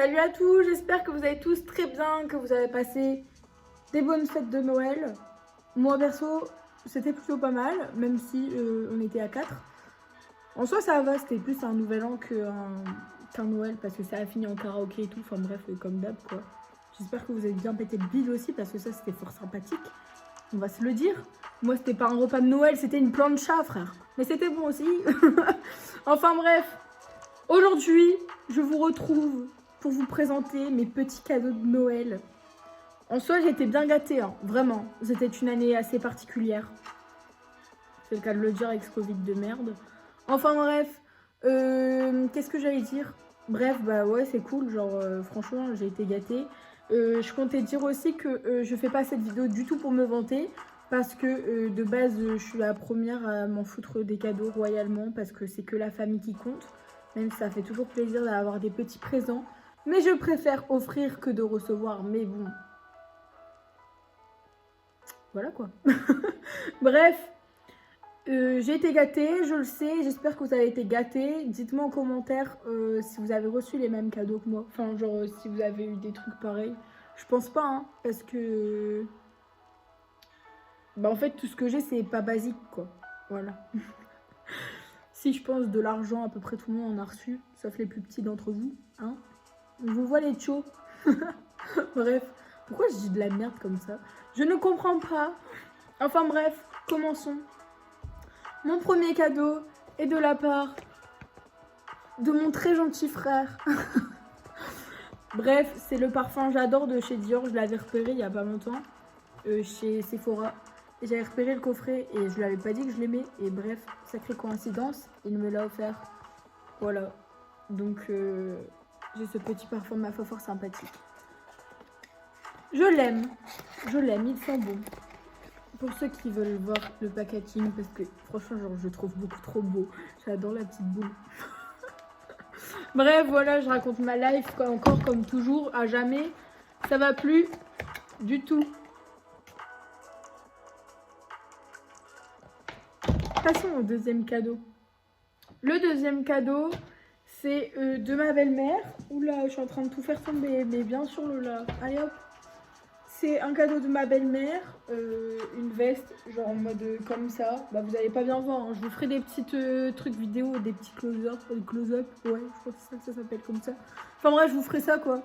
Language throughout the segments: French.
Salut à tous, j'espère que vous allez tous très bien, que vous avez passé des bonnes fêtes de Noël. Moi perso, c'était plutôt pas mal, même si on était à 4. En soi ça va, c'était plus un nouvel an qu'un Noël parce que ça a fini en karaoké et tout, enfin bref, comme d'hab quoi. J'espère que vous avez bien pété le bide aussi parce que ça c'était fort sympathique, on va se le dire. Moi c'était pas un repas de Noël, c'était une plancha frère, mais c'était bon aussi. Enfin bref, aujourd'hui je vous retrouve pour vous présenter mes petits cadeaux de Noël. En soi, j'ai été bien gâtée, hein, vraiment. C'était une année assez particulière. C'est le cas de le dire avec ce Covid de merde. Enfin bref, qu'est-ce que j'allais dire? Bref, bah ouais, c'est cool, genre franchement, j'ai été gâtée. Je comptais dire aussi que je fais pas cette vidéo du tout pour me vanter. Parce que de base, je suis la première à m'en foutre des cadeaux royalement. Parce que c'est que la famille qui compte. Même si ça fait toujours plaisir d'avoir des petits présents. Mais je préfère offrir que de recevoir. Mais bon. Voilà quoi. Bref. J'ai été gâtée, je le sais. J'espère que vous avez été gâtés. Dites-moi en commentaire si vous avez reçu les mêmes cadeaux que moi. Enfin, genre si vous avez eu des trucs pareils. Je pense pas, hein. Parce que... Bah en fait, tout ce que j'ai, c'est pas basique, quoi. Voilà. Si je pense de l'argent, à peu près tout le monde en a reçu. Sauf les plus petits d'entre vous, hein. Je vous vois les tchos. Bref, pourquoi je dis de la merde comme ça? Je ne comprends pas. Enfin bref, commençons. Mon premier cadeau est de la part de mon très gentil frère. Bref, c'est le parfum J'adore de chez Dior. Je l'avais repéré il y a pas longtemps chez Sephora. J'avais repéré le coffret et je lui avais pas dit que je l'aimais. Et bref, sacrée coïncidence, il me l'a offert. Voilà. Donc, j'ai ce petit parfum ma foi fort sympathique. Je l'aime, il sent bon. Pour ceux qui veulent voir le packaging, parce que franchement, genre, je le trouve beaucoup trop beau. J'adore la petite boule. Bref, voilà, je raconte ma life quoi, encore comme toujours, à jamais. Ça va plus du tout. Passons au deuxième cadeau. Le deuxième cadeau, c'est de ma belle-mère. Oula, je suis en train de tout faire tomber, mais bien sûr, Lola. Allez hop. C'est un cadeau de ma belle-mère, une veste, genre en mode comme ça. Bah vous allez pas bien voir, hein. Je vous ferai des petits trucs vidéo, des petits close-up, ouais, je crois que c'est ça que ça s'appelle comme ça. Enfin bref, je vous ferai ça quoi.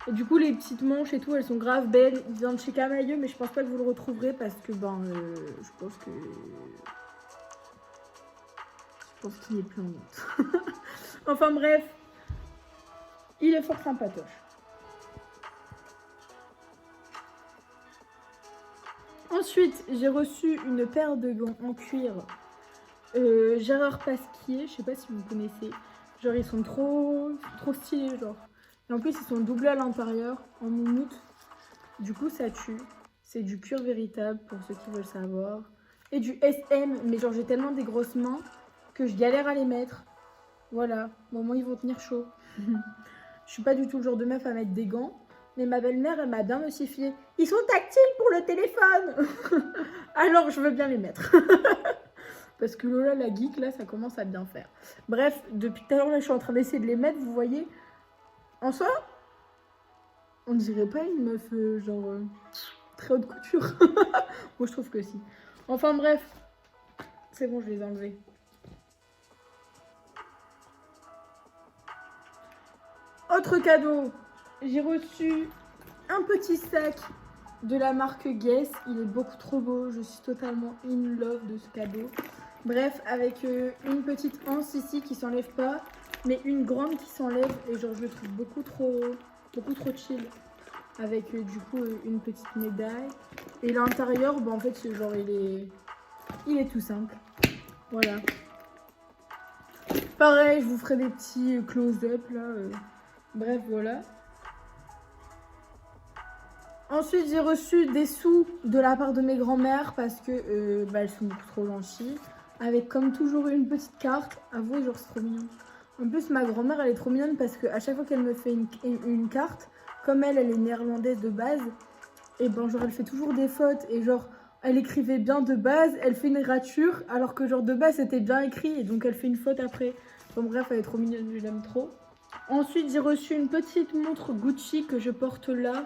Et du coup les petites manches et tout, elles sont grave belles. Il vient de chez Camailleux, mais je pense pas que vous le retrouverez parce que je pense qu'il est plus en vente. Enfin bref, il est fort sympatoche. Ensuite, j'ai reçu une paire de gants en cuir Gérard Pasquier, je sais pas si vous connaissez. Genre, ils sont trop stylés, genre. Et en plus, ils sont doublés à l'intérieur, en moumoute. Du coup, ça tue. C'est du cuir véritable, pour ceux qui veulent savoir. Et du SM, mais genre, j'ai tellement des grosses mains que je galère à les mettre. Voilà, au moins, ils vont tenir chaud. Je suis pas du tout le genre de meuf à mettre des gants. Mais ma belle-mère, elle m'a bien notifié. Ils sont tactiles pour le téléphone. Alors, je veux bien les mettre. Parce que Lola, la geek, là, ça commence à bien faire. Bref, depuis tout à l'heure, là, je suis en train d'essayer de les mettre, vous voyez. En soi, on dirait pas une meuf, très haute couture. Moi, je trouve que si. Enfin, bref. C'est bon, je les ai enlevés. Autre cadeau. J'ai reçu un petit sac de la marque Guess. Il est beaucoup trop beau. Je suis totalement in love de ce cadeau. Bref, avec une petite anse ici qui s'enlève pas, mais une grande qui s'enlève. Et genre, je le trouve beaucoup trop chill. Avec du coup une petite médaille. Et l'intérieur, bah, en fait, c'est genre, il est tout simple. Voilà. Pareil, je vous ferai des petits close-up là. Bref, voilà. Ensuite, j'ai reçu des sous de la part de mes grands-mères parce que elles sont beaucoup trop gentilles. Avec comme toujours une petite carte. Avouez, genre c'est trop mignon. En plus, ma grand-mère, elle est trop mignonne parce qu'à chaque fois qu'elle me fait une carte, comme elle est néerlandaise de base, et ben genre elle fait toujours des fautes et genre elle écrivait bien de base, elle fait une rature alors que genre de base c'était bien écrit et donc elle fait une faute après. Bon bref, elle est trop mignonne, je l'aime trop. Ensuite, j'ai reçu une petite montre Gucci que je porte là.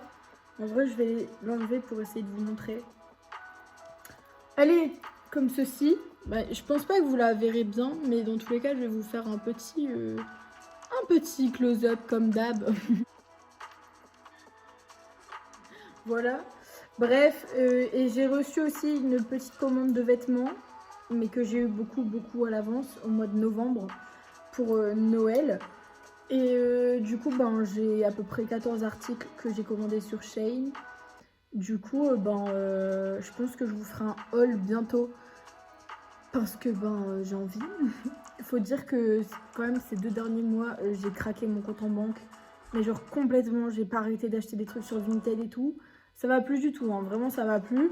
En vrai, je vais l'enlever pour essayer de vous montrer. Elle est comme ceci. Bah, je pense pas que vous la verrez bien, mais dans tous les cas, je vais vous faire un petit close-up comme d'hab. Voilà. Bref, et j'ai reçu aussi une petite commande de vêtements, mais que j'ai eu beaucoup à l'avance, au mois de novembre, pour Noël. Et du coup, ben, j'ai à peu près 14 articles que j'ai commandés sur Shein. Du coup, je pense que je vous ferai un haul bientôt. Parce que j'ai envie. Il faut dire que quand même ces 2 derniers mois, j'ai craqué mon compte en banque. Mais genre complètement, j'ai pas arrêté d'acheter des trucs sur Vinted et tout. Ça va plus du tout, hein. Vraiment ça va plus.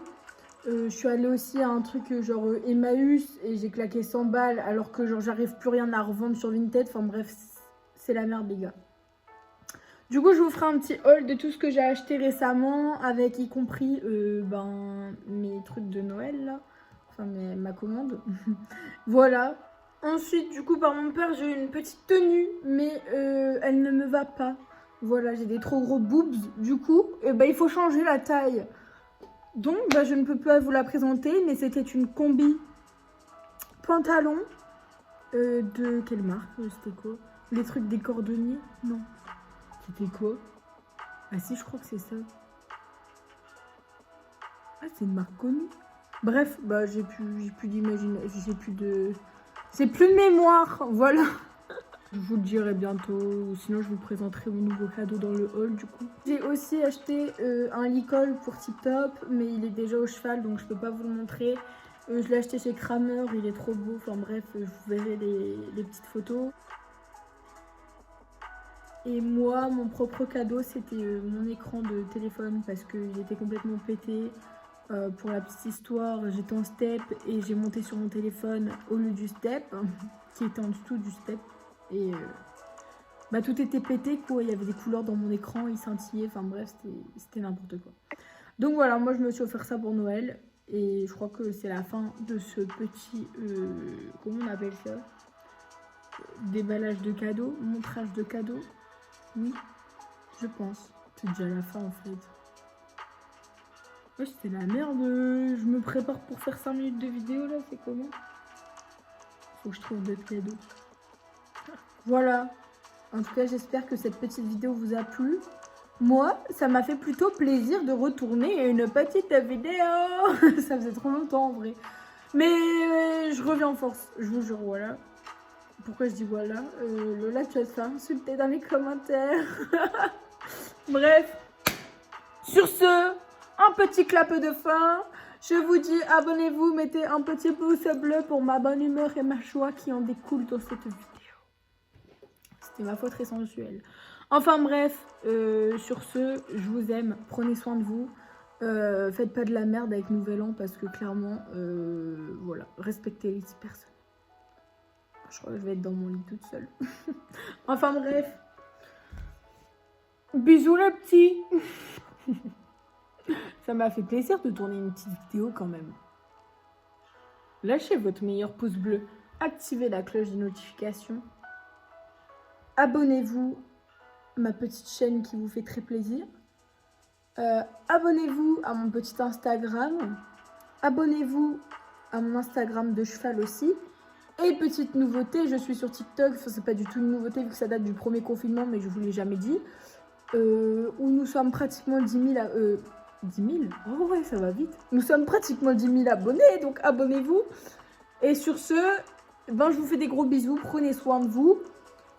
Je suis allée aussi à un truc genre Emmaüs et j'ai claqué 100 balles alors que genre j'arrive plus rien à revendre sur Vinted. Enfin bref, c'est la merde les gars. Du coup, je vous ferai un petit haul de tout ce que j'ai acheté récemment, avec y compris mes trucs de Noël là. Enfin, ma commande. Voilà. Ensuite, du coup, par mon père, j'ai eu une petite tenue, mais elle ne me va pas. Voilà, j'ai des trop gros boobs. Du coup, il faut changer la taille. Donc, je ne peux pas vous la présenter, mais c'était une combi pantalon de quelle marque? C'était quoi? Les trucs des cordonniers? Non. C'était quoi? Ah si, je crois que c'est ça. Ah, c'est une marque connue. Bref, j'ai plus d'imaginer, j'ai plus de mémoire, voilà. Je vous le dirai bientôt, ou sinon je vous présenterai mon nouveau cadeau dans le haul du coup. J'ai aussi acheté un licol pour Tip Top, mais il est déjà au cheval donc je peux pas vous le montrer. Je l'ai acheté chez Kramer, il est trop beau, enfin bref, je vous verrai les petites photos. Et moi, mon propre cadeau, c'était mon écran de téléphone parce qu'il était complètement pété. Pour la petite histoire, j'étais en step et j'ai monté sur mon téléphone au lieu du step, qui était en dessous du step. Et tout était pété quoi, il y avait des couleurs dans mon écran, il scintillait, enfin bref, c'était n'importe quoi. Donc voilà, moi je me suis offert ça pour Noël. Et je crois que c'est la fin de ce petit, comment on appelle ça? Déballage de cadeaux, montrage de cadeaux. Oui, je pense. C'est déjà la fin en fait. Ouais, c'était la merde. Je me prépare pour faire 5 minutes de vidéo là, c'est comment? Faut que je trouve d'autres cadeaux. Voilà. En tout cas, j'espère que cette petite vidéo vous a plu. Moi, ça m'a fait plutôt plaisir de retourner à une petite vidéo. Ça faisait trop longtemps en vrai. Mais je reviens en force, je vous jure, voilà. Pourquoi je dis voilà? Lola, tu vas te faire insulter dans les commentaires. Bref. Sur ce, un petit clap de fin. Je vous dis abonnez-vous, mettez un petit pouce bleu pour ma bonne humeur et ma joie qui en découle dans cette vidéo. C'était ma foi très sensuelle. Enfin bref, sur ce, je vous aime, prenez soin de vous. Faites pas de la merde avec Nouvel An parce que clairement, voilà, respectez les 6 personnes. Je crois que je vais être dans mon lit toute seule. Enfin bref. Bisous les petits. Ça m'a fait plaisir de tourner une petite vidéo quand même. Lâchez votre meilleur pouce bleu. Activez la cloche de notification. Abonnez-vous à ma petite chaîne qui vous fait très plaisir. Abonnez-vous à mon petit Instagram. Abonnez-vous à mon Instagram de cheval aussi. Et petite nouveauté, je suis sur TikTok. Enfin, c'est pas du tout une nouveauté vu que ça date du premier confinement, mais je vous l'ai jamais dit. Où nous sommes pratiquement 10 000 à... 10 000? Oh ouais, ça va vite. Nous sommes pratiquement 10 000 abonnés, donc abonnez-vous. Et sur ce, je vous fais des gros bisous. Prenez soin de vous.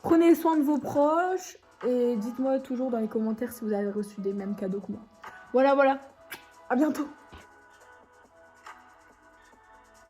Prenez soin de vos proches. Et dites-moi toujours dans les commentaires si vous avez reçu des mêmes cadeaux que moi. Voilà. À bientôt.